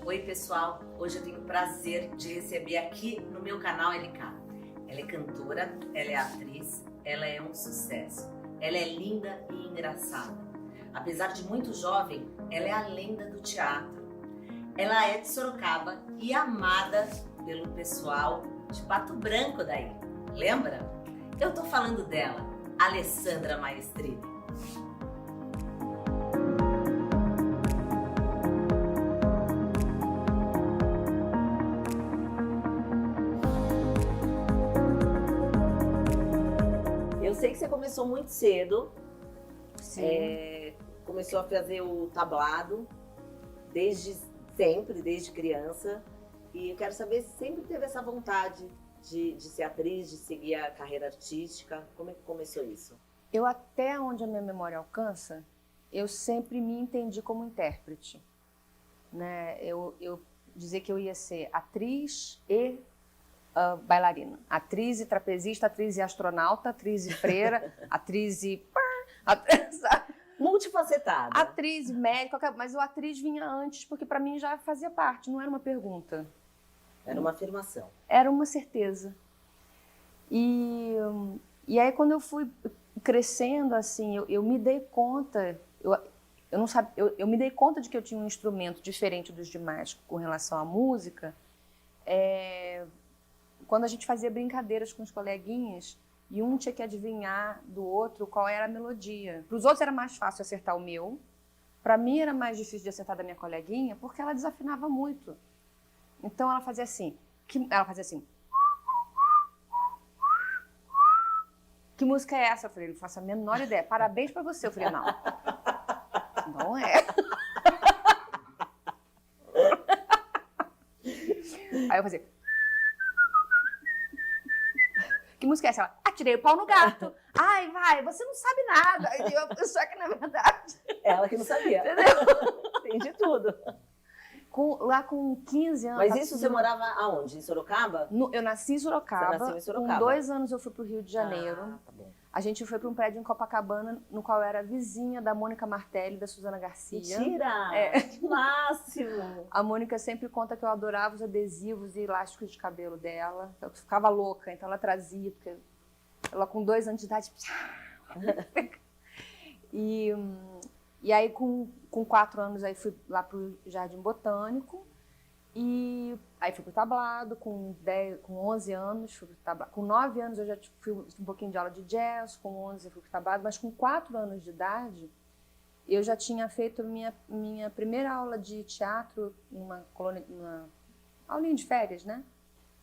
Oi pessoal, hoje eu tenho o prazer de receber aqui no meu canal LK. Ela é cantora, ela é atriz, ela é um sucesso. Ela é linda e engraçada. Apesar de muito jovem, ela é a lenda do teatro. Ela é de Sorocaba e amada pelo pessoal de Pato Branco daí. Lembra? Eu tô falando dela, Alessandra Maestrini. Eu sei que você começou muito cedo. Sim. Começou a fazer o tablado desde sempre, desde criança. E eu quero saber se sempre teve essa vontade de ser atriz, de seguir a carreira artística. Como é que começou isso? Eu, até onde a minha memória alcança, eu sempre me entendi como intérprete. Né? Eu dizia que eu ia ser atriz e bailarina. Atriz e trapezista, atriz e astronauta, atriz e freira, atriz e... Multifacetada. Atriz, médica, mas o atriz vinha antes, porque para mim já fazia parte, não era uma pergunta. Era uma afirmação. Era uma certeza. E aí quando eu fui crescendo, assim, eu me dei conta, eu não sabia, eu me dei conta de que eu tinha um instrumento diferente dos demais com relação à música, quando a gente fazia brincadeiras com os coleguinhas, e um tinha que adivinhar do outro qual era a melodia. Para os outros era mais fácil acertar o meu, para mim era mais difícil de acertar da minha coleguinha, porque ela desafinava muito. Então ela fazia assim, que música é essa? Eu falei, não faço a menor ideia. Parabéns para você. Eu falei, não. Não é. Aí eu fazia, que música é essa? Ela, tirei o pau no gato. Ai, vai, você não sabe nada. Só que, na verdade... Ela que não sabia. Entendeu? Entendi tudo. Lá com 15 anos... Mas isso você morava aonde? Em Sorocaba? Eu nasci em Sorocaba. Você nasceu em Sorocaba. Com 2 anos eu fui para o Rio de Janeiro. Ah, tá bom. A gente foi para um prédio em Copacabana, no qual eu era vizinha da Mônica Martelli e da Suzana Garcia. Mentira! Que máximo! A Mônica sempre conta que eu adorava os adesivos e elásticos de cabelo dela. Eu ficava louca, então ela trazia, porque ela com 2 anos de idade... E aí com 4 anos aí fui lá para o Jardim Botânico. E aí fui pro tablado, com 11 anos fui pro tablado. Com 9 anos eu já fui um pouquinho de aula de jazz, com 11 eu fui pro tablado, mas com 4 anos de idade eu já tinha feito minha primeira aula de teatro numa aulinha de férias, né?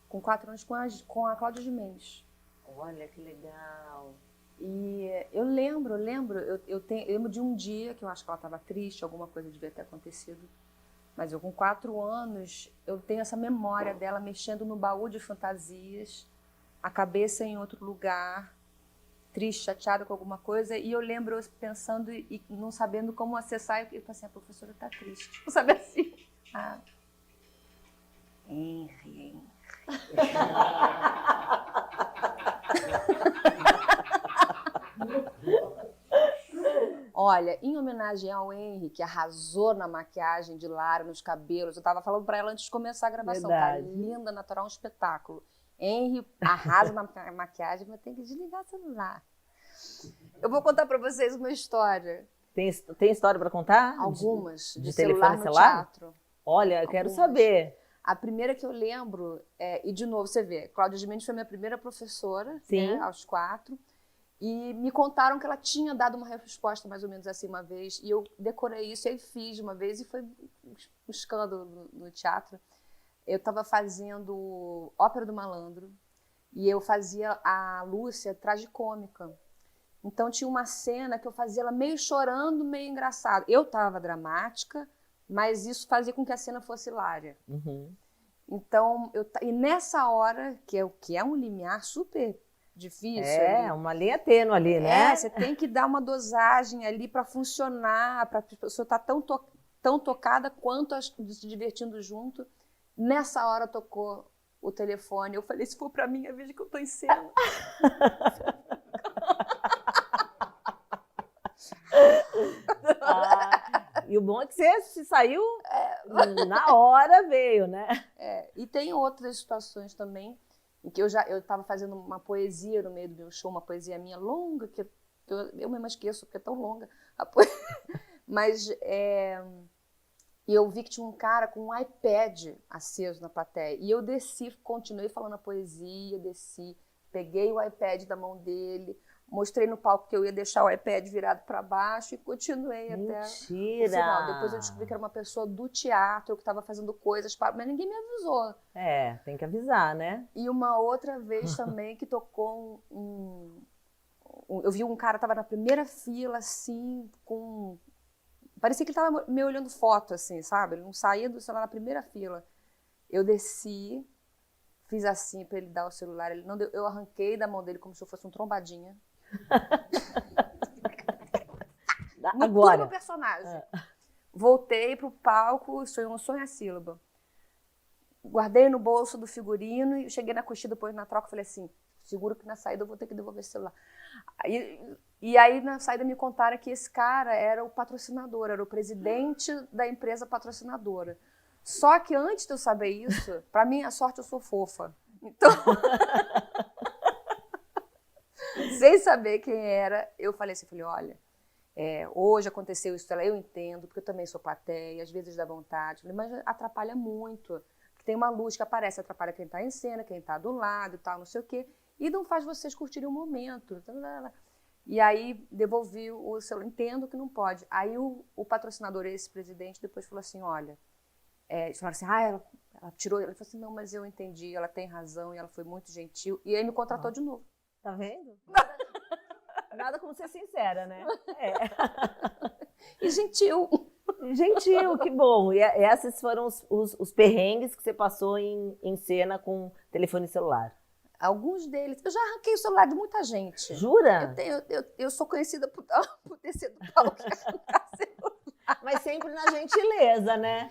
Com 4 anos com a Cláudia Gimenez. Olha que legal! E eu lembro de um dia que eu acho que ela estava triste, alguma coisa devia ter acontecido. Mas eu com 4 anos, eu tenho essa memória dela mexendo no baú de fantasias, a cabeça em outro lugar, triste, chateada com alguma coisa. E eu lembro eu pensando e não sabendo como acessar. Eu falei assim, a professora está triste. Não sabe assim? Henry. Olha, em homenagem ao Henry, que arrasou na maquiagem de Lara, nos cabelos, eu estava falando para ela antes de começar a gravação, tá linda, natural, um espetáculo. Henry arrasa na maquiagem, mas tem que desligar o celular. Eu vou contar para vocês uma história. Tem história para contar? Algumas, de celular no teatro. Olha, eu quero saber. A primeira que eu lembro, e de novo, você vê, Cláudia Gimenez foi minha primeira professora, né, aos 4. E me contaram que ela tinha dado uma resposta mais ou menos assim uma vez. E eu decorei isso e aí fiz uma vez e foi um escândalo no teatro. Eu estava fazendo Ópera do Malandro e eu fazia a Lúcia tragicômica. Então tinha uma cena que eu fazia ela meio chorando, meio engraçada. Eu estava dramática, mas isso fazia com que a cena fosse hilária. Uhum. Então, e nessa hora, que é um limiar super... difícil. Uma linha tênue ali, né? Você tem que dar uma dosagem ali para funcionar, para a pessoa estar tão tocada quanto se divertindo junto. Nessa hora tocou o telefone. Eu falei, se for para mim, é vez que eu tô em cena. E o bom é que você se saiu na hora, veio, né? E tem outras situações também em que eu estava fazendo uma poesia no meio do meu show, uma poesia minha longa, que eu mesma esqueço porque é tão longa. Mas e eu vi que tinha um cara com um iPad aceso na plateia. E eu desci, continuei falando a poesia, desci, peguei o iPad da mão dele, mostrei no palco que eu ia deixar o iPad virado para baixo e continuei até o final. Depois eu descobri que era uma pessoa do teatro que estava fazendo coisas, mas ninguém me avisou. Tem que avisar, né? E uma outra vez também que tocou eu vi um cara que estava na primeira fila, assim, parecia que ele estava me olhando foto, assim, sabe? Ele não saía do celular na primeira fila. Eu desci, fiz assim para ele dar o celular. Ele não deu, eu arranquei da mão dele como se eu fosse um trombadinha. Agora. Tudo no personagem. Voltei pro palco, sonho a sílaba. Guardei no bolso do figurino e cheguei na coxinha depois na troca. Falei assim, seguro que na saída eu vou ter que devolver esse celular. E aí, na saída, me contaram que esse cara era o patrocinador, era o presidente da empresa patrocinadora. Só que antes de eu saber isso, para minha sorte, eu sou fofa. Então, sem saber quem era, eu falei assim, olha, hoje aconteceu isso, eu entendo, porque eu também sou plateia, às vezes dá vontade, mas atrapalha muito. Porque tem uma luz que aparece, atrapalha quem está em cena, quem está do lado e tal, não sei o quê, e não faz vocês curtirem o momento. E aí devolvi o celular, entendo que não pode. Aí o patrocinador, esse presidente, depois falou assim, olha, eles falaram assim, ela tirou, ele falou assim, não, mas eu entendi, ela tem razão e ela foi muito gentil. E aí me contratou de novo. Tá vendo? Nada como ser sincera, né? E gentil. Gentil, que bom. E esses foram os perrengues que você passou em cena com telefone celular. Alguns deles. Eu já arranquei o celular de muita gente. Jura? Eu sou conhecida por ter sido tal que arrancar celular. Mas sempre na gentileza, né?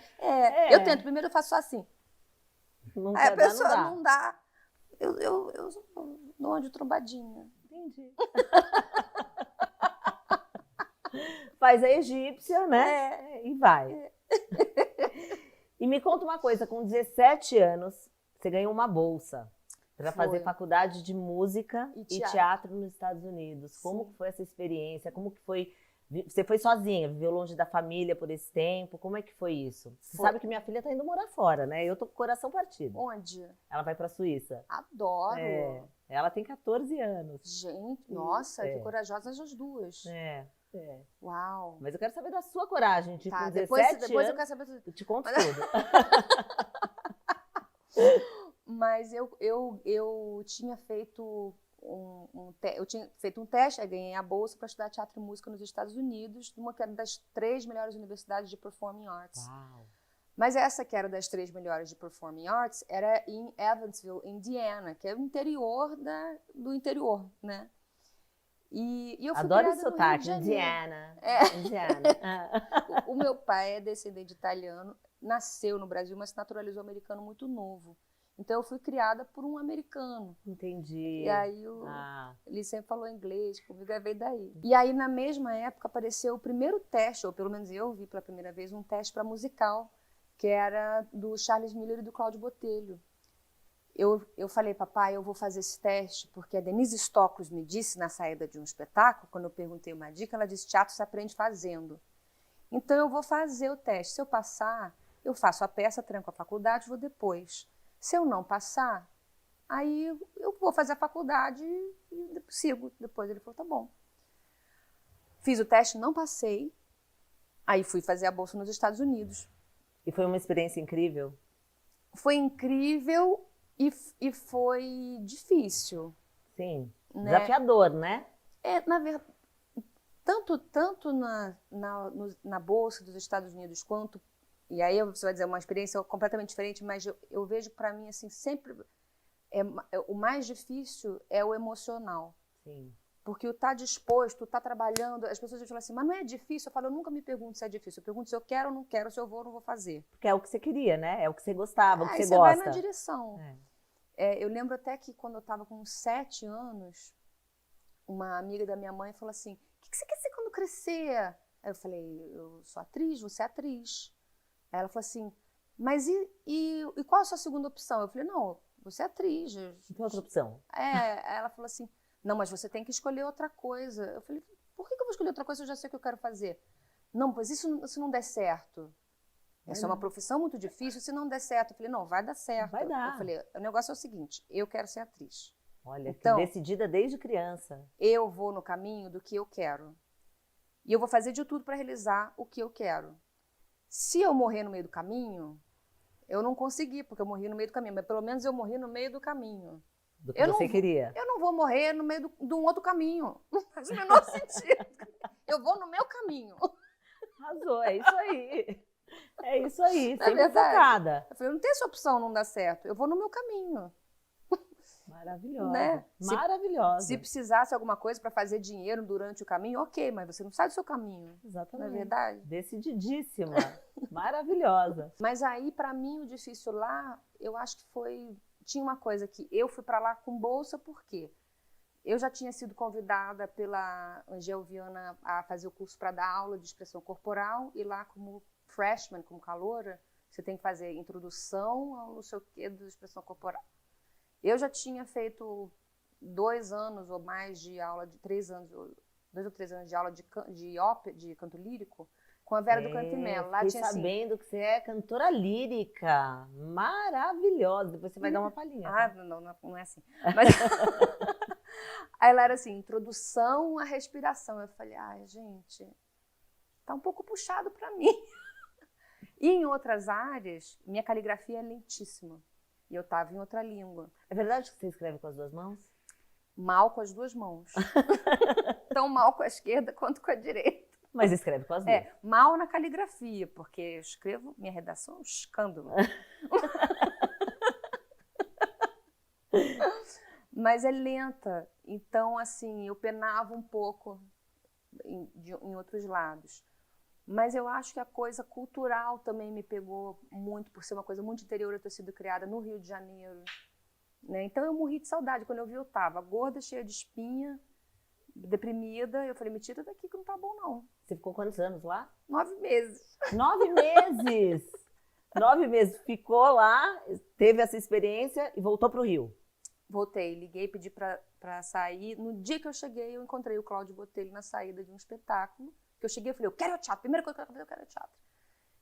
Eu tento. Primeiro eu faço só assim. Não Aí a pessoa dá. não dá. Eu dou uma de trombadinha. Entendi. Faz a egípcia, né? E vai. E me conta uma coisa, com 17 anos, você ganhou uma bolsa para fazer faculdade de música e teatro nos Estados Unidos. Como que foi essa experiência? Como que foi? Você foi sozinha, viveu longe da família por esse tempo? Como é que foi isso? Você sabe que minha filha tá indo morar fora, né? Eu tô com o coração partido. Onde? Ela vai pra Suíça. Adoro. Ela tem 14 anos. Gente, nossa, que corajosas as duas. Uau. Mas eu quero saber da sua coragem, tipo, com 17 depois anos. eu quero saber. Eu te conto tudo. Mas eu tinha feito eu tinha feito um teste, aí ganhei a bolsa para estudar teatro e música nos Estados Unidos, numa que era das 3 melhores universidades de Performing Arts. Uau. Mas essa que era das 3 melhores de Performing Arts era em Evansville, Indiana, que é o interior do interior, né? E eu fui Adoro criada o no Rio de sotaque, Janeiro. Indiana. Indiana. O meu pai é descendente de italiano, nasceu no Brasil, mas se naturalizou americano muito novo. Então eu fui criada por um americano. Entendi. E aí ele sempre falou inglês comigo, aí veio daí. E aí na mesma época apareceu o primeiro teste, ou pelo menos eu vi pela primeira vez, um teste para musical, que era do Charles Miller e do Cláudio Botelho. Eu falei, papai, eu vou fazer esse teste, porque a Denise Stocos me disse na saída de um espetáculo, quando eu perguntei uma dica, ela disse, teatro se aprende fazendo. Então eu vou fazer o teste. Se eu passar, eu faço a peça, tranco a faculdade, vou depois. Se eu não passar, aí eu vou fazer a faculdade e sigo depois. Ele falou, tá bom. Fiz o teste, não passei. Aí fui fazer a bolsa nos Estados Unidos. E foi uma experiência incrível? Foi incrível e foi difícil. Sim, né? Desafiador, né? Na verdade, tanto na bolsa dos Estados Unidos quanto... E aí você vai dizer uma experiência completamente diferente, mas eu vejo que para mim assim sempre o mais difícil é o emocional. Sim. Porque o estar disposto, o estar trabalhando, as pessoas falam assim, mas não é difícil? Eu falo, eu nunca me pergunto se é difícil. Eu pergunto se eu quero ou não quero, se eu vou ou não vou fazer. Porque é o que você queria, né? É o que você gostava, o que você você gosta. vai na direção. Eu lembro até que quando eu estava com 7 anos, uma amiga da minha mãe falou assim, o que você quer ser quando crescer? Aí eu falei, eu sou atriz, você é atriz. Aí ela falou assim, mas e qual a sua segunda opção? Eu falei, não, você é atriz. Não tem outra opção. Aí ela falou assim, não, mas você tem que escolher outra coisa. Eu falei, por que eu vou escolher outra coisa se eu já sei o que eu quero fazer? Não, pois isso se não der certo. Essa é uma profissão muito difícil, se não der certo. Eu falei, não, vai dar certo. Vai dar. Eu falei, o negócio é o seguinte, eu quero ser atriz. Olha, então, que decidida desde criança. Eu vou no caminho do que eu quero. E eu vou fazer de tudo para realizar o que eu quero. Se eu morrer no meio do caminho, eu não consegui, porque eu morri no meio do caminho. Mas pelo menos eu morri no meio do caminho. Do que você queria. Eu não vou morrer no meio de um outro caminho. Não faz o menor sentido. Eu vou no meu caminho. Arrasou, é isso aí. É isso aí, Não é sempre verdade? focada. Eu falei, eu não tenho essa opção, não dá certo. Eu vou no meu caminho. Maravilhosa. Né? Maravilhosa. Se precisasse alguma coisa para fazer dinheiro durante o caminho, ok, mas você não sai do seu caminho. Exatamente. Não é verdade? Decididíssima. Maravilhosa. Mas aí, para mim, o difícil lá, eu acho que foi... Tinha uma coisa que eu fui para lá com bolsa, por quê? Eu já tinha sido convidada pela Angel Viana a fazer o curso para dar aula de expressão corporal, e lá como freshman, como caloura, você tem que fazer introdução ao não sei o quê de expressão corporal. Eu já tinha feito 2 anos ou mais de aula, 2 ou 3 anos de aula de canto lírico com a Vera do Canto e Melo. Lá tinha sabendo que você é cantora lírica. Maravilhosa. Depois você vai dar uma palhinha. Ah, tá? Não é assim. Mas... Aí lá era assim, introdução à respiração. Eu falei, ai, gente, tá um pouco puxado para mim. E em outras áreas, minha caligrafia é lentíssima. E eu estava em outra língua. É verdade que você escreve com as 2 mãos? Mal com as 2 mãos. Tão mal com a esquerda quanto com a direita. Mas escreve com as 2. Mal na caligrafia, porque eu escrevo, minha redação é um escândalo. Mas é lenta. Então, assim, eu penava um pouco em outros lados. Mas eu acho que a coisa cultural também me pegou muito, por ser uma coisa muito interior, eu ter sido criada no Rio de Janeiro. Né? Então eu morri de saudade. Quando eu vi, eu estava gorda, cheia de espinha, deprimida. Eu falei, me tira daqui que não tá bom, não. Você ficou quantos anos lá? 9 meses. 9 meses! 9 meses. Ficou lá, teve essa experiência e voltou para o Rio. Voltei, liguei, pedi para sair. No dia que eu cheguei, eu encontrei o Cláudio Botelho na saída de um espetáculo. Que eu cheguei e falei, eu quero teatro. Primeira coisa que eu quero fazer, eu quero teatro.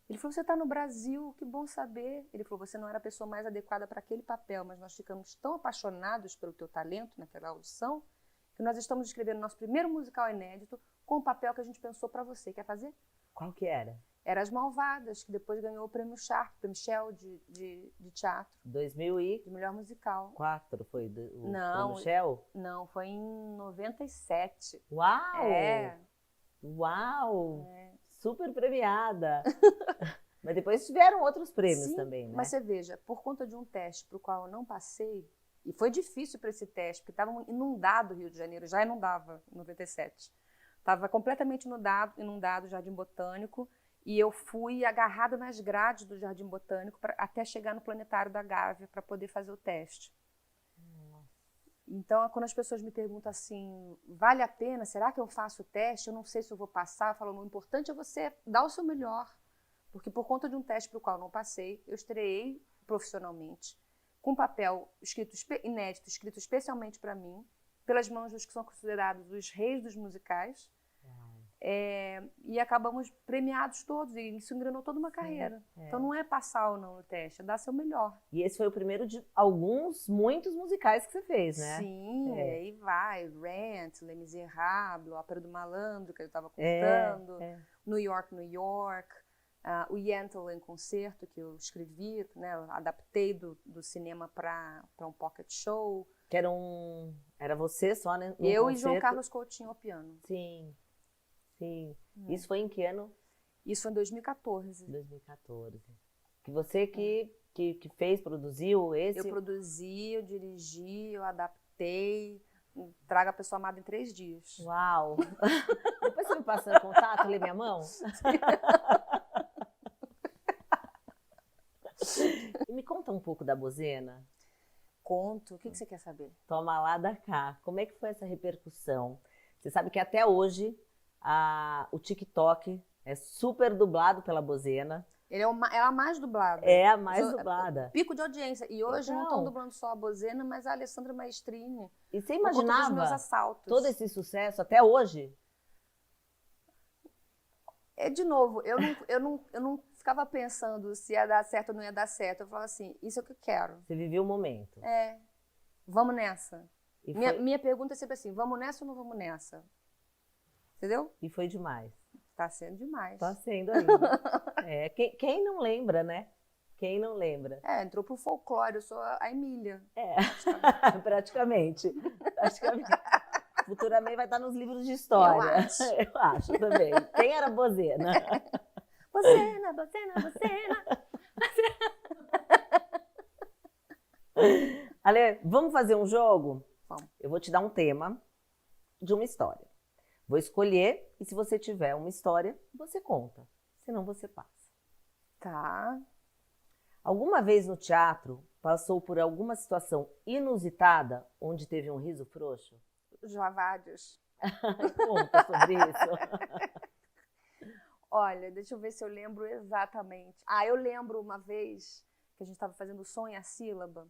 Ele falou, você está no Brasil, que bom saber. Ele falou, você não era a pessoa mais adequada para aquele papel, mas nós ficamos tão apaixonados pelo teu talento naquela audição, que nós estamos escrevendo nosso primeiro musical inédito com o papel que a gente pensou para você. Quer fazer? Qual que era? Era As Malvadas, que depois ganhou o prêmio Sharp, prêmio Shell de teatro. 2004 de melhor musical. Foi o Não, prêmio Shell? Não, foi em 97. Uau! É. Uau! É. Super premiada! Mas depois tiveram outros prêmios. Sim, também, né? Mas você veja, por conta de um teste para o qual eu não passei, e foi difícil para esse teste, porque estava inundado o Rio de Janeiro, já inundava em 97. Estava completamente inundado o Jardim Botânico, e eu fui agarrada nas grades do Jardim Botânico até chegar no Planetário da Gávea para poder fazer o teste. Então, quando as pessoas me perguntam assim, vale a pena? Será que eu faço o teste? Eu não sei se eu vou passar. Eu falo, o importante é você dar o seu melhor. Porque por conta de um teste para o qual eu não passei, eu estreiei profissionalmente, com um papel inédito, escrito especialmente para mim, pelas mãos dos que são considerados os reis dos musicais. E acabamos premiados todos, e isso engrenou toda uma carreira. Então não é passar ou não no teste, é dar seu melhor. E esse foi o primeiro de muitos musicais que você fez, né? Sim, aí vai, Rent, Les Miserables, Ópera do Malandro, que eu estava contando, New York, New York, o Yentl em Concerto, que eu escrevi, né, eu adaptei do cinema para um pocket show. Que era você só, né? Eu concerto. E João Carlos Coutinho ao piano. Sim. Sim. Isso foi em que ano? Isso foi em 2014. 2014. Que você que fez, produziu esse? Eu produzi, eu dirigi, eu adaptei. Traga a pessoa amada em 3 dias. Uau! Depois você me passa o contato, lê minha mão? E me conta um pouco da Bozena. Conto. O que você quer saber? Toma lá da cá. Como é que foi essa repercussão? Você sabe que até hoje O TikTok é super dublado pela Bozena. Ele é a mais dublada. É a mais dublada. Pico de audiência. E hoje não Então, estão dublando só a Bozena, mas a Alessandra Maestrini. E você Por conta dos meus imaginava assaltos. todo esse sucesso até hoje? De novo, eu não ficava pensando se ia dar certo ou não ia dar certo. Eu falava assim, isso é o que eu quero. Você viveu o momento. Vamos nessa. E Minha pergunta é sempre assim, vamos nessa ou não vamos nessa? Entendeu? E foi demais. Tá sendo demais. Tá sendo ainda. Quem não lembra, né? Quem não lembra? Entrou pro folclore, eu sou a Emília. Praticamente. Futuramente vai estar nos livros de história. Eu acho também. Quem era Bozena? Bozena. Ale, vamos fazer um jogo? Vamos. Eu vou te dar um tema de uma história. Vou escolher e se você tiver uma história, você conta. Senão você passa. Tá. Alguma vez no teatro passou por alguma situação inusitada onde teve um riso frouxo? Já vários. Conta sobre isso. Olha, deixa eu ver se eu lembro exatamente. Eu lembro uma vez que a gente estava fazendo Sonho a Sílaba.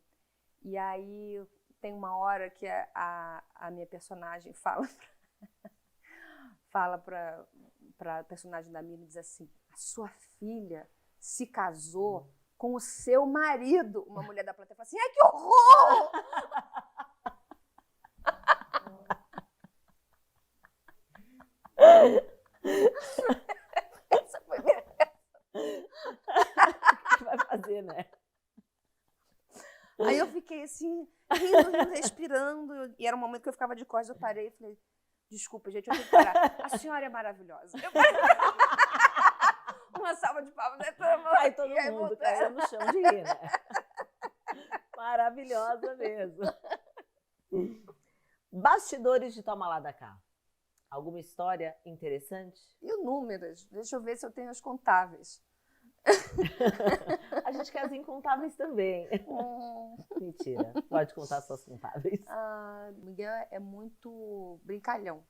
E aí tem uma hora que a minha personagem fala para a personagem da Mila e diz assim, a sua filha se casou com o seu marido. Uma mulher da plateia fala assim, ai, que horror! Essa foi minha... O que vai fazer, né? Aí eu fiquei assim, rindo, respirando. E era um momento que eu ficava de costas, eu parei e falei, desculpa, gente, eu tenho que parar. A senhora é maravilhosa. Uma salva de palmas. Aí todo mundo caiu no chão de rir, né? Maravilhosa mesmo. Bastidores de Toma Lá da Cá. Alguma história interessante? Inúmeras. Deixa eu ver se eu tenho as contáveis. A gente quer as incontáveis também. Mentira, pode contar suas contáveis. O Miguel é muito brincalhão.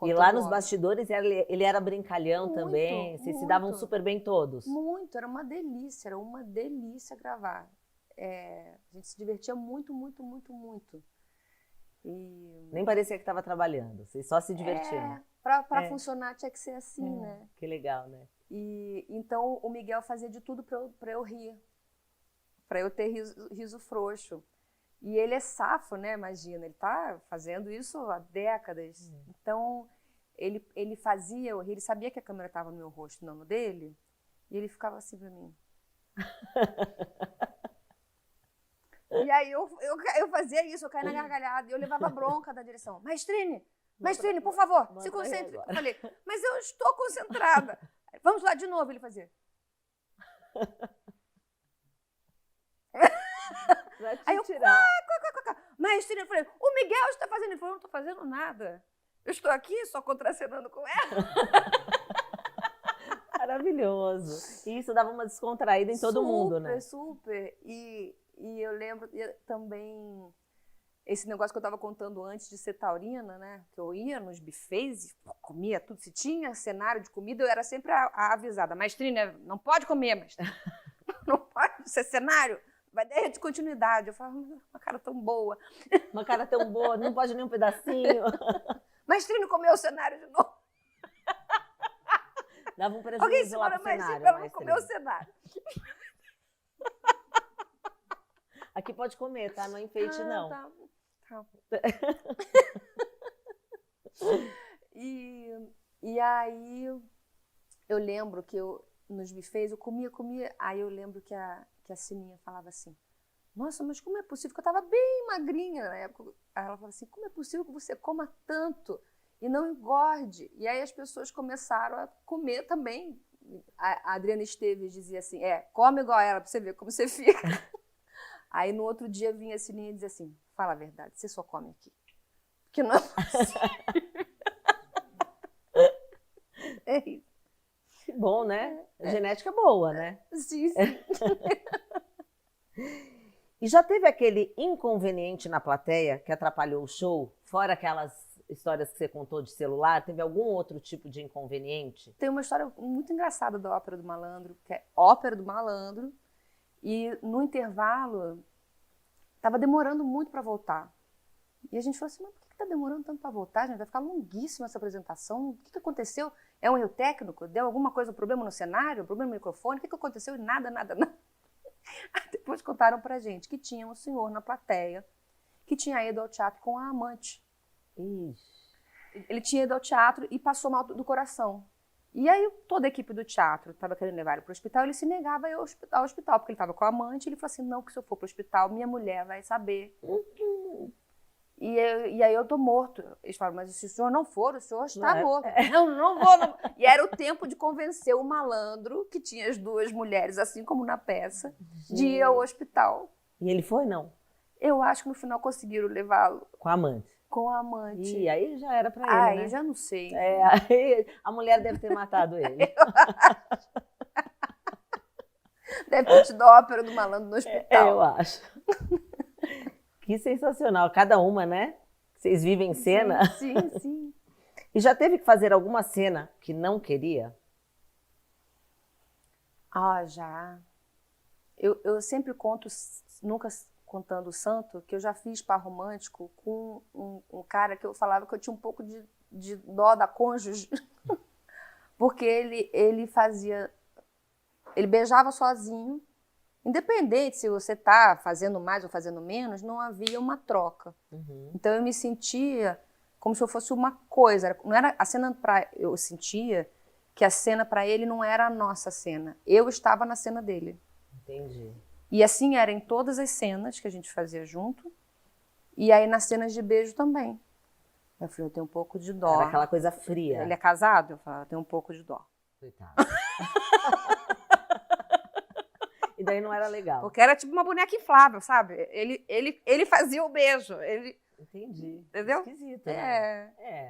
E lá nos bastidores ele era brincalhão muito, também. Vocês se davam super bem todos? Muito, era uma delícia gravar. A gente se divertia muito. E... Nem parecia que estava trabalhando, vocês só se divertiam. Para funcionar tinha que ser assim, né? Que legal, né? E então o Miguel fazia de tudo para eu rir, para eu ter riso frouxo. E ele é safo, né? Imagina, ele tá fazendo isso há décadas. Então ele fazia eu rir, ele sabia que a câmera estava no meu rosto, não no dele, e ele ficava assim para mim. E aí eu fazia isso, eu caía na gargalhada, e eu levava bronca da direção. Maestrine, por favor, se concentre. Eu falei, mas eu estou concentrada. Vamos lá de novo, ele fazia. Aí eu, Maestrine, eu falei, o Miguel está fazendo. Ele falou, eu não estou fazendo nada. Eu estou aqui só contracenando com ela. Maravilhoso. E isso dava uma descontraída em todo mundo, né? Super. E eu lembro também esse negócio que eu estava contando antes de ser taurina, né? Que eu ia nos buffets e comia tudo. Se tinha cenário de comida, eu era sempre a avisada. Maestrina, não pode comer, mas não pode ser cenário. Vai dar descontinuidade. Eu falava, uma cara tão boa. Uma cara tão boa, não pode nem um pedacinho. Maestrina comeu o cenário de novo. Dava um prejuízo lá pro cenário. Para não comer o cenário. Aqui pode comer, tá? Não é enfeite, não. Tá. E aí eu lembro que nos buffets eu comia. Aí eu lembro que a Sininha falava assim, nossa, mas como é possível? Que eu estava bem magrinha na época. Aí ela falava assim, como é possível que você coma tanto e não engorde? E aí as pessoas começaram a comer também. A Adriana Esteves dizia assim, come igual ela pra você ver como você fica. Aí no outro dia vinha a Sininha e dizia assim, fala a verdade, você só come aqui. Porque não é possível. É isso. Que bom, né? A genética é boa, né? Sim. E já teve aquele inconveniente na plateia que atrapalhou o show? Fora aquelas histórias que você contou de celular, teve algum outro tipo de inconveniente? Tem uma história muito engraçada da Ópera do Malandro, que é Ópera do Malandro, e no intervalo estava demorando muito para voltar. E a gente falou assim, mas por que está demorando tanto para voltar, gente? Vai ficar longuíssima essa apresentação. O que aconteceu? É um erro técnico? Deu alguma coisa, problema no cenário? Problema no microfone? O que aconteceu? E nada. Aí depois contaram pra gente que tinha um senhor na plateia que tinha ido ao teatro com a amante. Ixi. Ele tinha ido ao teatro e passou mal do coração. E aí toda a equipe do teatro estava querendo levar ele para o hospital, ele se negava a ir ao hospital, porque ele estava com a amante, ele falou assim, não, que se eu for para o hospital, minha mulher vai saber. E aí eu tô morto. Eles falaram, mas se o senhor não for, o senhor está morto. Não vou. Não. E era o tempo de convencer o malandro, que tinha as duas mulheres, assim como na peça, de ir ao hospital. E ele foi, não? Eu acho que no final conseguiram levá-lo. Com a amante? Com a amante. E aí já era pra ele, aí né? Já não sei. Aí a mulher deve ter matado ele. Deve ter tido a Ópera do Malandro no hospital. Eu acho. Que sensacional. Cada uma, né? Vocês vivem cena. Sim. E já teve que fazer alguma cena que não queria? Já. Eu sempre conto, nunca contando o santo, que eu já fiz par romântico com um cara que eu falava que eu tinha um pouco de dó da cônjuge, porque ele beijava sozinho, independente se você tá fazendo mais ou fazendo menos, não havia uma troca. Uhum. Então eu me sentia como se eu fosse uma coisa, não era a cena eu sentia que a cena para ele não era a nossa cena, eu estava na cena dele. Entendi. E assim era em todas as cenas que a gente fazia junto, e aí nas cenas de beijo também. Eu falei, eu tenho um pouco de dó. Era aquela coisa fria. Ele é casado? Eu falei, eu tenho um pouco de dó. Coitado. E daí não era legal. Porque era tipo uma boneca inflável, sabe? Ele fazia o beijo. Entendi. Entendeu? Esquisito, né? É.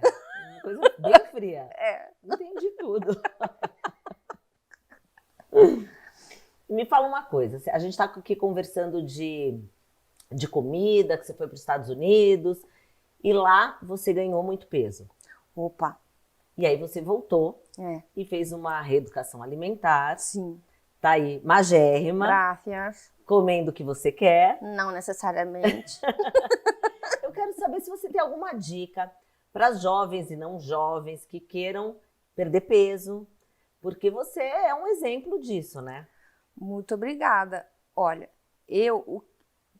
Uma coisa bem fria. Entendi tudo. Me fala uma coisa, a gente está aqui conversando de comida, que você foi para os Estados Unidos, e lá você ganhou muito peso. Opa! E aí você voltou e fez uma reeducação alimentar. Sim. Tá aí, magérrima. Graças. Comendo o que você quer. Não necessariamente. Eu quero saber se você tem alguma dica para jovens e não jovens que queiram perder peso, porque você é um exemplo disso, né? Muito obrigada. Olha,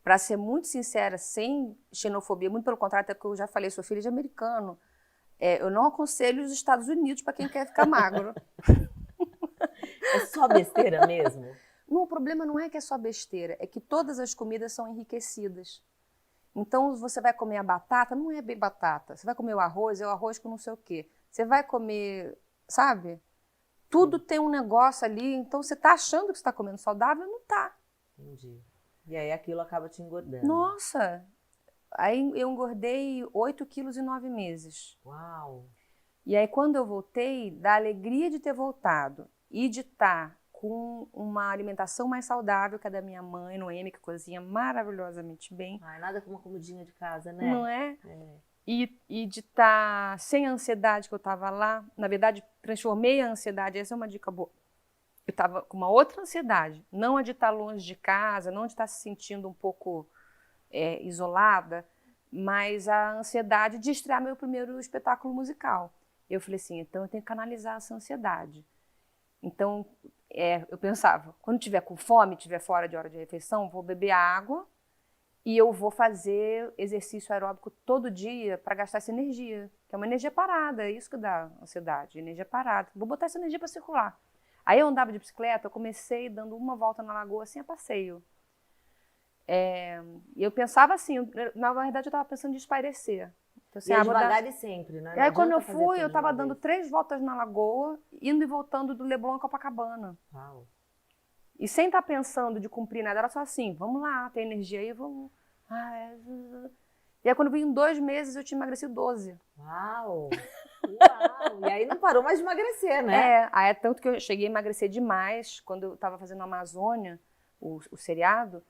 para ser muito sincera, sem xenofobia, muito pelo contrário, até porque eu já falei, sou filha de americano, eu não aconselho os Estados Unidos para quem quer ficar magro. É só besteira mesmo? Não, o problema não é que é só besteira, é que todas as comidas são enriquecidas. Então, você vai comer a batata, não é bem batata. Você vai comer o arroz, é o arroz com não sei o quê. Você vai comer, sabe? Tudo tem um negócio ali, então você está achando que você está comendo saudável, não está. Entendi. E aí aquilo acaba te engordando. Nossa! Aí eu engordei 8 quilos em 9 meses. Uau! E aí quando eu voltei, da alegria de ter voltado e de estar com uma alimentação mais saudável que a da minha mãe, Noemi, que cozinha maravilhosamente bem. Ai, nada como uma comidinha de casa, né? Não é? E de estar sem a ansiedade que eu estava lá. Na verdade, transformei a ansiedade, essa é uma dica boa. Eu estava com uma outra ansiedade, não a de estar longe de casa, não de estar se sentindo um pouco isolada, mas a ansiedade de estrear meu primeiro espetáculo musical. Eu falei assim, então eu tenho que canalizar essa ansiedade. Então, eu pensava, quando tiver com fome, tiver fora de hora de refeição, vou beber água e eu vou fazer exercício aeróbico todo dia para gastar essa energia, que é uma energia parada, é isso que dá ansiedade, energia parada. Vou botar essa energia para circular. Aí eu andava de bicicleta, eu comecei dando uma volta na lagoa assim a passeio. E eu pensava assim, na verdade eu estava pensando em espairecer. Então, assim, devagar e sempre, né? E aí quando eu fui, eu estava dando 3 voltas na lagoa, indo e voltando do Leblon a Copacabana. Uau. E sem estar pensando de cumprir nada, era só assim, vamos lá, tem energia aí, vamos... E aí quando eu vim em 2 meses, eu tinha emagrecido 12. Uau! Uau! E aí não parou mais de emagrecer, né? Aí é tanto que eu cheguei a emagrecer demais quando eu estava fazendo a Amazônia, o seriado,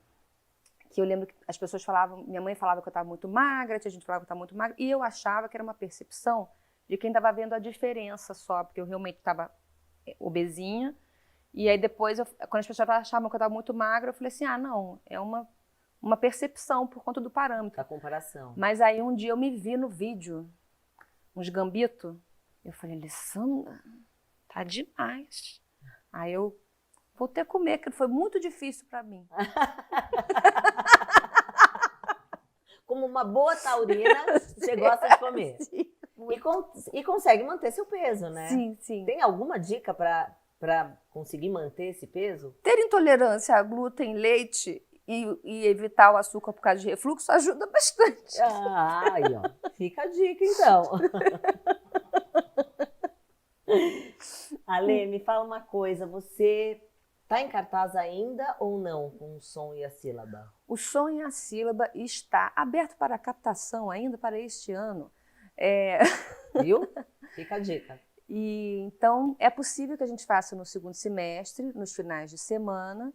que eu lembro que as pessoas falavam, minha mãe falava que eu estava muito magra, tinha gente que falava que eu estava muito magra, e eu achava que era uma percepção de quem estava vendo a diferença só, porque eu realmente estava obesinha. E aí depois, quando as pessoas achavam que eu estava muito magra, eu falei assim, não, é uma percepção por conta do parâmetro. Da comparação. Mas aí um dia eu me vi no vídeo, uns gambitos, eu falei, Alessandra, tá demais. Aí eu voltei a comer, que foi muito difícil para mim. Como uma boa taurina, você gosta de comer. Sim. E consegue manter seu peso, né? Sim, sim. Tem alguma dica para conseguir manter esse peso? Ter intolerância a glúten, leite e evitar o açúcar por causa de refluxo ajuda bastante. Aí, ó. Fica a dica, então. Ale, me fala uma coisa. Você está em cartaz ainda ou não com o Som e a Sílaba? O Som e a Sílaba está aberto para captação ainda para este ano. Viu? Fica a dica. E, então, é possível que a gente faça no segundo semestre, nos finais de semana.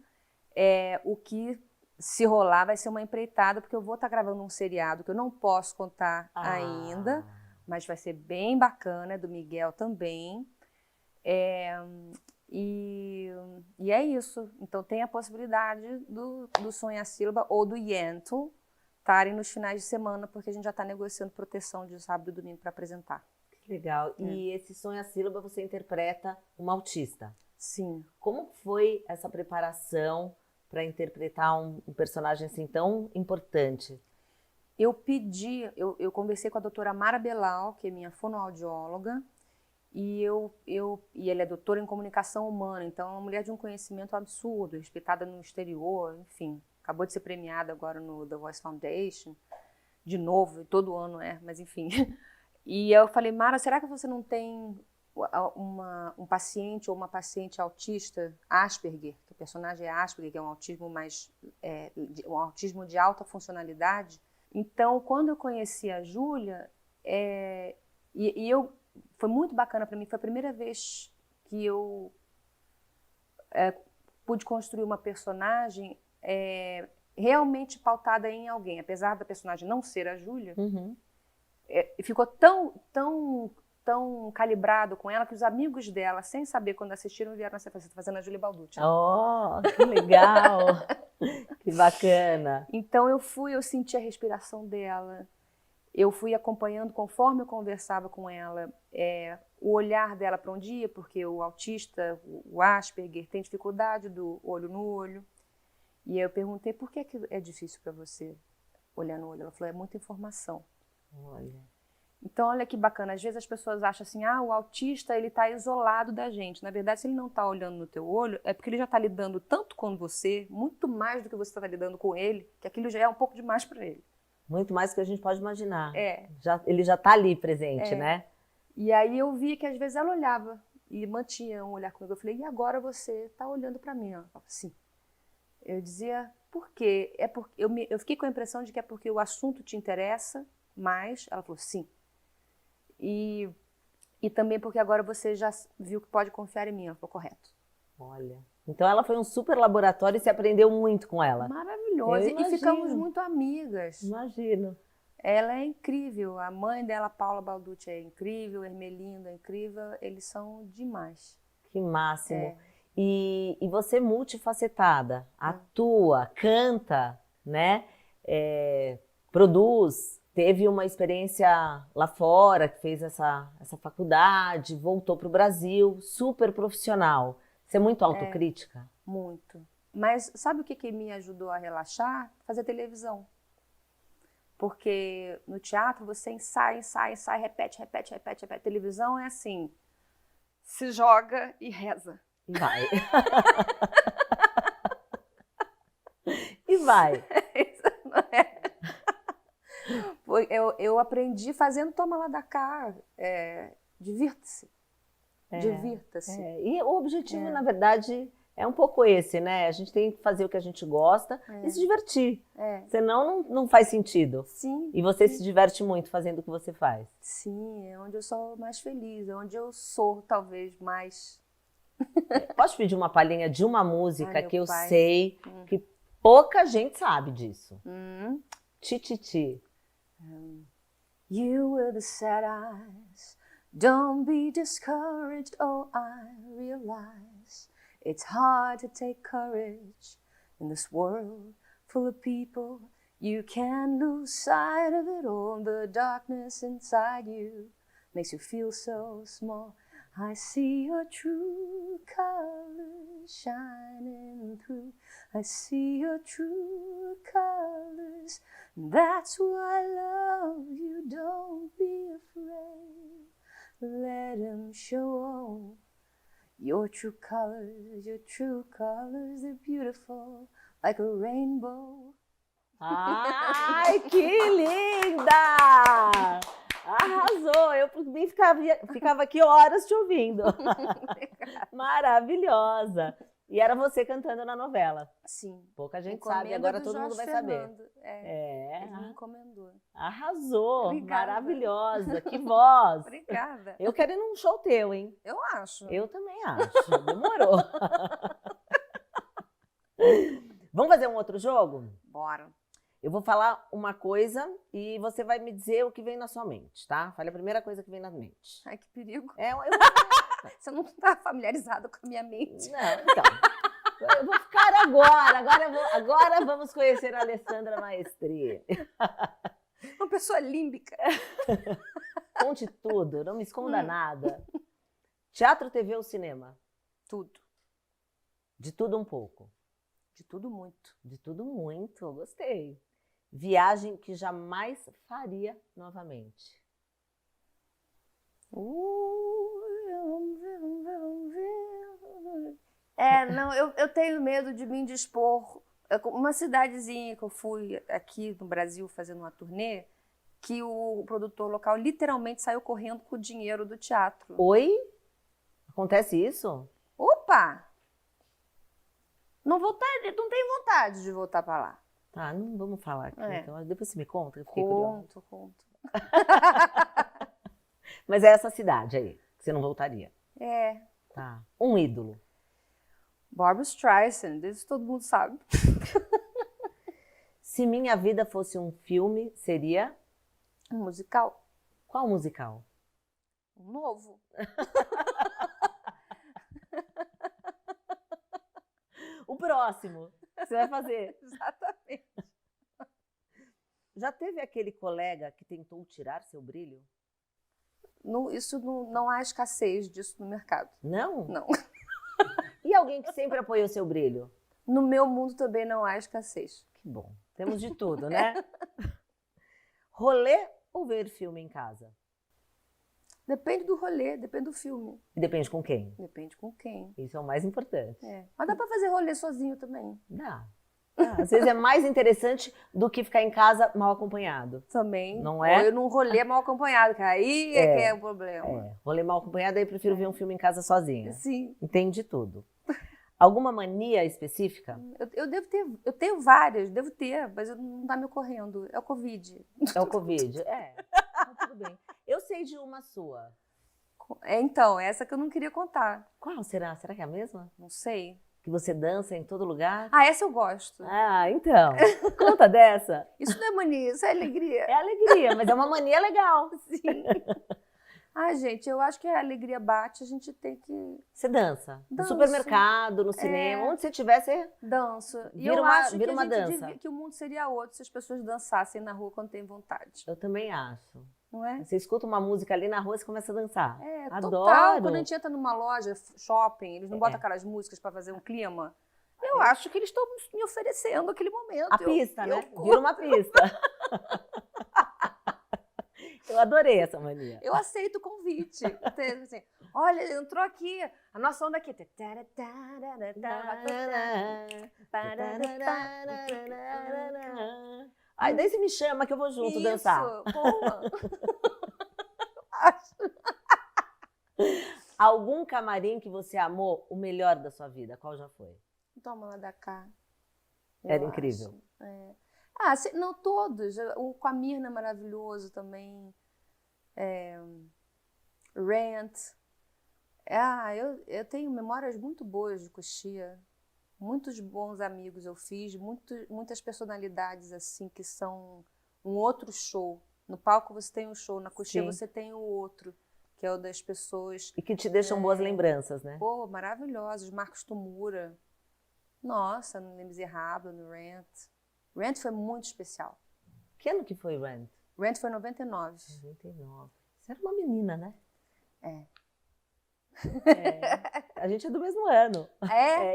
O que, se rolar, vai ser uma empreitada, porque eu vou estar gravando um seriado que eu não posso contar ainda, mas vai ser bem bacana, é do Miguel também. E é isso. Então, tem a possibilidade do Som e a Sílaba ou do Yentl estarem nos finais de semana, porque a gente já está negociando proteção de sábado e domingo para apresentar. Legal. E esse Som e a Sílaba você interpreta uma autista. Sim. Como foi essa preparação para interpretar um personagem assim tão importante? Eu conversei com a doutora Mara Belal, que é minha fonoaudióloga, e ela é doutora em comunicação humana, então é uma mulher de um conhecimento absurdo, respeitada no exterior, enfim. Acabou de ser premiada agora no The Voice Foundation, de novo, todo ano mas enfim. E eu falei, Mara, será que você não tem um paciente ou uma paciente autista, Asperger, que o personagem é Asperger, que é um autismo um autismo de alta funcionalidade? Então, quando eu conheci a Júlia, foi muito bacana para mim, foi a primeira vez que eu pude construir uma personagem realmente pautada em alguém, apesar da personagem não ser a Júlia. Uhum. Ficou tão calibrado com ela que os amigos dela, sem saber quando assistiram, vieram assim, você tá fazendo a Júlia Balducci. Oh, que legal! Que bacana! Então eu senti a respiração dela, eu fui acompanhando conforme eu conversava com ela, o olhar dela para um dia, porque o autista, o Asperger, tem dificuldade do olho no olho. E aí eu perguntei, por que é difícil para você olhar no olho? Ela falou, é muita informação. Olha. Então, olha que bacana. Às vezes as pessoas acham assim, o autista ele está isolado da gente. Na verdade, se ele não está olhando no teu olho, é porque ele já está lidando tanto com você, muito mais do que você está lidando com ele, que aquilo já é um pouco demais para ele. Muito mais do que a gente pode imaginar. Ele já está ali presente, né? E aí eu vi que às vezes ela olhava e mantinha um olhar comigo. Eu falei, e agora você está olhando para mim? Ela falou, sim. Eu dizia, por quê? Eu fiquei com a impressão de que é porque o assunto te interessa mais. Ela falou, sim. E também porque agora você já viu que pode confiar em mim. Ela falou, correto. Olha. Então ela foi um super laboratório e você aprendeu muito com ela. Maravilhosa. E ficamos muito amigas. Imagino. Ela é incrível. A mãe dela, Paula Balducci, é incrível. Ermelinda é incrível. Eles são demais. Que máximo. E você multifacetada. Atua, canta, né? Produz. Teve uma experiência lá fora, que fez essa faculdade, voltou para o Brasil, super profissional. Você é muito autocrítica? Muito. Mas sabe o que me ajudou a relaxar? Fazer televisão. Porque no teatro você ensaia, repete. Televisão é assim, se joga e reza. E vai. E vai. Isso não é. Eu aprendi fazendo toma lá da cá. Divirta-se. Divirta-se. E o objetivo, na verdade, é um pouco esse, né? A gente tem que fazer o que a gente gosta e se divertir. Senão não faz sentido. Sim. E você se diverte muito fazendo o que você faz. Sim, é onde eu sou mais feliz, é onde eu sou talvez mais... Posso pedir uma palhinha de uma música que eu sei que Pouca gente sabe disso. Ti. You with the sad eyes, don't be discouraged, oh I realize it's hard to take courage in this world full of people. You can lose sight of it all, the darkness inside you makes you feel so small. I see your true colors shining through. I see your true colors. That's why I love you. Don't be afraid. Let him show your true colors. Your true colors, they're beautiful like a rainbow. Ai, que linda! Arrasou! Eu por mim ficava aqui horas te ouvindo. Maravilhosa! E era você cantando na novela. Sim. Pouca gente sabe, agora todo mundo vai saber. Ele me encomendou. Arrasou! Obrigada. Maravilhosa! Que voz! Obrigada. Eu quero ir num show teu, hein? Eu acho. Eu também acho. Demorou. Vamos fazer um outro jogo? Bora. Eu vou falar uma coisa e você vai me dizer o que vem na sua mente, tá? Fale a primeira coisa que vem na mente. Ai, que perigo. Você não está familiarizado com a minha mente. Não, então. Eu vou ficar agora. Agora vamos conhecer a Alessandra Maestri. Uma pessoa límbica. Conte tudo, não me esconda nada. Teatro, TV ou cinema? Tudo. De tudo um pouco. De tudo muito. De tudo muito, gostei. Viagem que jamais faria novamente. Não, eu tenho medo de me indispor. Uma cidadezinha que eu fui aqui no Brasil fazendo uma turnê, que o produtor local literalmente saiu correndo com o dinheiro do teatro. Oi? Acontece isso? Opa! Não tenho vontade de voltar para lá. Tá, não vamos falar aqui. Então, depois você me conta, eu fiquei Conto. Mas é essa cidade aí, que você não voltaria. É. Tá. Um ídolo. Barbra Streisand, isso todo mundo sabe. Se minha vida fosse um filme, seria? Um musical. Qual musical? Um novo. O próximo que você vai fazer. Exatamente. Já teve aquele colega que tentou tirar seu brilho? Não há escassez disso no mercado. Não? Não. E alguém que sempre apoiou seu brilho? No meu mundo também não há escassez. Que bom. Temos de tudo, né? Rolê ou ver filme em casa? Depende do rolê, depende do filme. E depende com quem? Depende com quem. Isso é o mais importante. Mas dá pra fazer rolê sozinho também. Dá. Às vezes é mais interessante do que ficar em casa mal acompanhado. Também. Não é? Ou eu num rolê mal acompanhado, que aí que é o problema. Rolê mal acompanhado, aí eu prefiro ver um filme em casa sozinha. Sim. Entende tudo. Alguma mania específica? Eu tenho várias, devo ter, mas não tá me ocorrendo. É o Covid. É o Covid? Tudo bem. Eu sei de uma sua. Então, essa que eu não queria contar. Qual será? Será que é a mesma? Não sei. Que você dança em todo lugar? Essa eu gosto. Então. Conta dessa. Isso não é mania, isso é alegria. É alegria, mas é uma mania legal. Sim. Gente, eu acho que a alegria bate, a gente tem que... Você dança? No supermercado, no cinema, onde você estiver, você... Danço. E vira eu acho que uma dança. que o mundo seria outro se as pessoas dançassem na rua quando tem vontade. Eu também acho. Não é? Você escuta uma música ali na rua, você começa a dançar. Adoro. Total. Quando a gente entra numa loja, shopping, eles não botam aquelas músicas para fazer um clima. Eu acho que eles estão me oferecendo aquele momento. A pista, né? Vira uma pista. Eu adorei essa mania. Eu aceito o convite. Assim, olha, entrou aqui, a nossa onda aqui. Daí você me chama que eu vou junto dançar. Boa. Algum camarim que você amou o melhor da sua vida? Qual já foi? Toma lá da cá. Era incrível. Não todos. O com a Mirna é maravilhoso também. Rent. Eu tenho memórias muito boas de Coxia. muitos bons amigos eu fiz, muitas personalidades assim que são um outro show. No palco você tem um show, na coxinha você tem o outro, que é o das pessoas. E que te deixam boas lembranças, né? Pô, maravilhosos. Marcos Tumura. Nossa, no Les Misérables, no Rent. Rent foi muito especial. Que ano que foi Rent? Rent foi em 99. 99. Você era uma menina, né? É. A gente é do mesmo ano.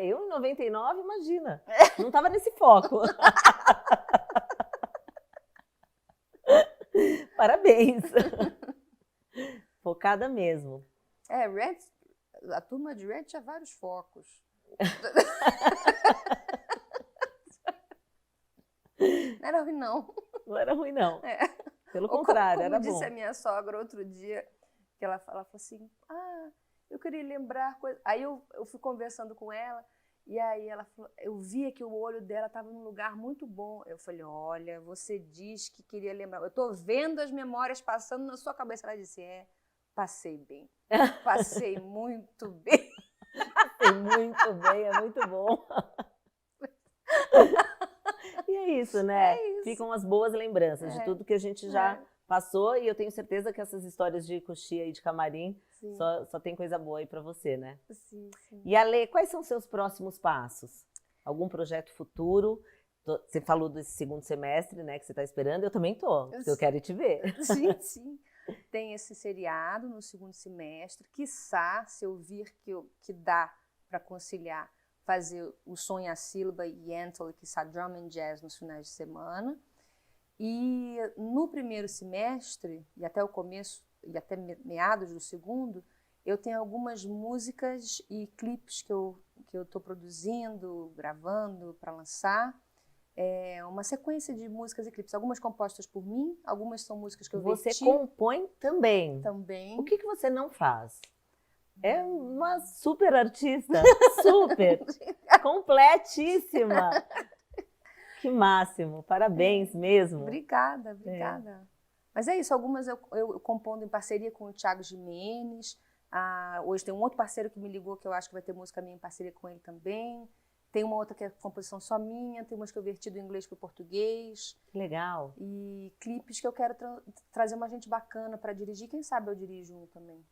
Eu em 99, imagina. Não tava nesse foco. Parabéns. Focada mesmo. Rent, a turma de Rent tinha vários focos. Não era ruim, não. Não era ruim, não. Pelo contrário, era bom. Como disse a minha sogra outro dia, que ela falou assim, eu queria lembrar coisas. Aí eu fui conversando com ela, e aí ela falou, eu via que o olho dela estava num lugar muito bom. Eu falei, olha, você diz que queria lembrar. Eu estou vendo as memórias passando na sua cabeça. Ela disse, passei bem. Passei muito bem. Passei muito bem, é muito bom. E é isso, né? Ficam as boas lembranças de tudo que a gente já passou, e eu tenho certeza que essas histórias de coxinha e de camarim só tem coisa boa aí pra você, né? Sim. E Ale, quais são os seus próximos passos? Algum projeto futuro? Você falou desse segundo semestre, né, que você tá esperando, eu também tô, porque eu quero ir te ver. Sim. Tem esse seriado no segundo semestre, quiçá, se eu vir que dá para conciliar, fazer o Som e a Sílaba e Yentl, quiçá Drum and Jazz nos finais de semana. E no primeiro semestre, e até o começo, e até meados do segundo, eu tenho algumas músicas e clipes que eu estou produzindo, gravando para lançar. Uma sequência de músicas e clipes, algumas compostas por mim, algumas são músicas que eu verti. Você compõe também? Também. O que você não faz? É uma super artista, super, completíssima. Que máximo, parabéns mesmo. Obrigada. Mas é isso, algumas eu compondo em parceria com o Thiago Jimenez. Hoje tem um outro parceiro que me ligou, que eu acho que vai ter música minha em parceria com ele também. Tem uma outra que é composição só minha, tem umas que eu verti do inglês para o português. Legal. E clipes que eu quero trazer uma gente bacana para dirigir. Quem sabe eu dirijo um também.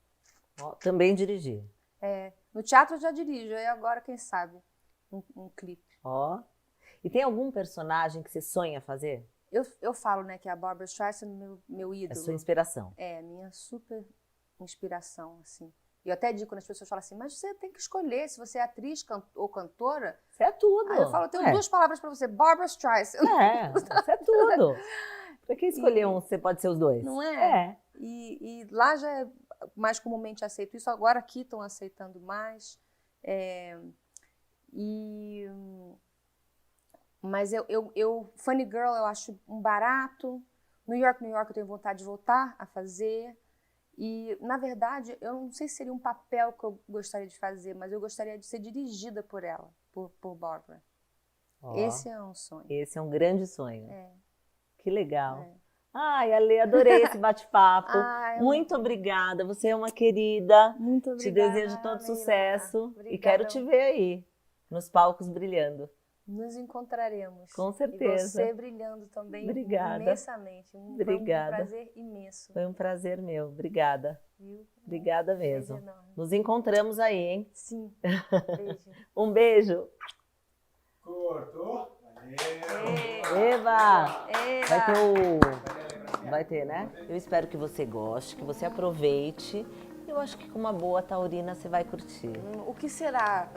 Também dirigir. No teatro eu já dirijo, e agora, quem sabe, um clipe. E tem algum personagem que você sonha fazer? Eu falo, né, que a Barbra Streisand é meu ídolo. É sua inspiração. Minha super inspiração, assim. E eu até digo quando as pessoas falam assim, mas você tem que escolher se você é atriz ou cantora. Você é tudo. Aí eu falo, eu tenho duas palavras para você, Barbra Streisand. Você é tudo. Pra que escolher um, você pode ser os dois? Não é? E lá já é mais comumente aceito isso, agora aqui estão aceitando mais. Mas Funny Girl eu acho um barato. New York eu tenho vontade de voltar a fazer. E, na verdade, eu não sei se seria um papel que eu gostaria de fazer, mas eu gostaria de ser dirigida por ela, por Barbra. Esse é um sonho. Esse é um grande sonho. Que legal. Ai, Ale, adorei esse bate-papo. Muito obrigada, você é uma querida. Muito obrigada. Te desejo todo sucesso e quero te ver aí, nos palcos brilhando. Nos encontraremos. Com certeza. E você brilhando também. Obrigada. Imensamente. Obrigada. Foi um prazer imenso. Foi um prazer meu. Obrigada. Viu? Obrigada mesmo. Beijo enorme. Nos encontramos aí, hein? Sim. Beijo. Um beijo. Cortou? Eba! Vai ter Vai ter, né? Eu espero que você goste, que você aproveite. Eu acho que com uma boa taurina você vai curtir. O que será?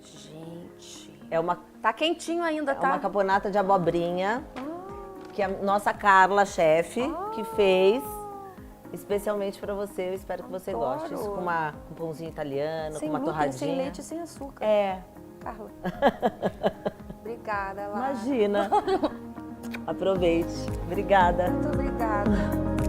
Gente. Tá quentinho ainda, tá? É uma caponata de abobrinha que a nossa Carla, chefe, que fez especialmente pra você. Eu espero que você goste. Isso com um pãozinho italiano, sem com uma glúten, torradinha. sem leite, sem açúcar. Carla. Obrigada, Lara. Imagina. Aproveite. Obrigada. Muito obrigada.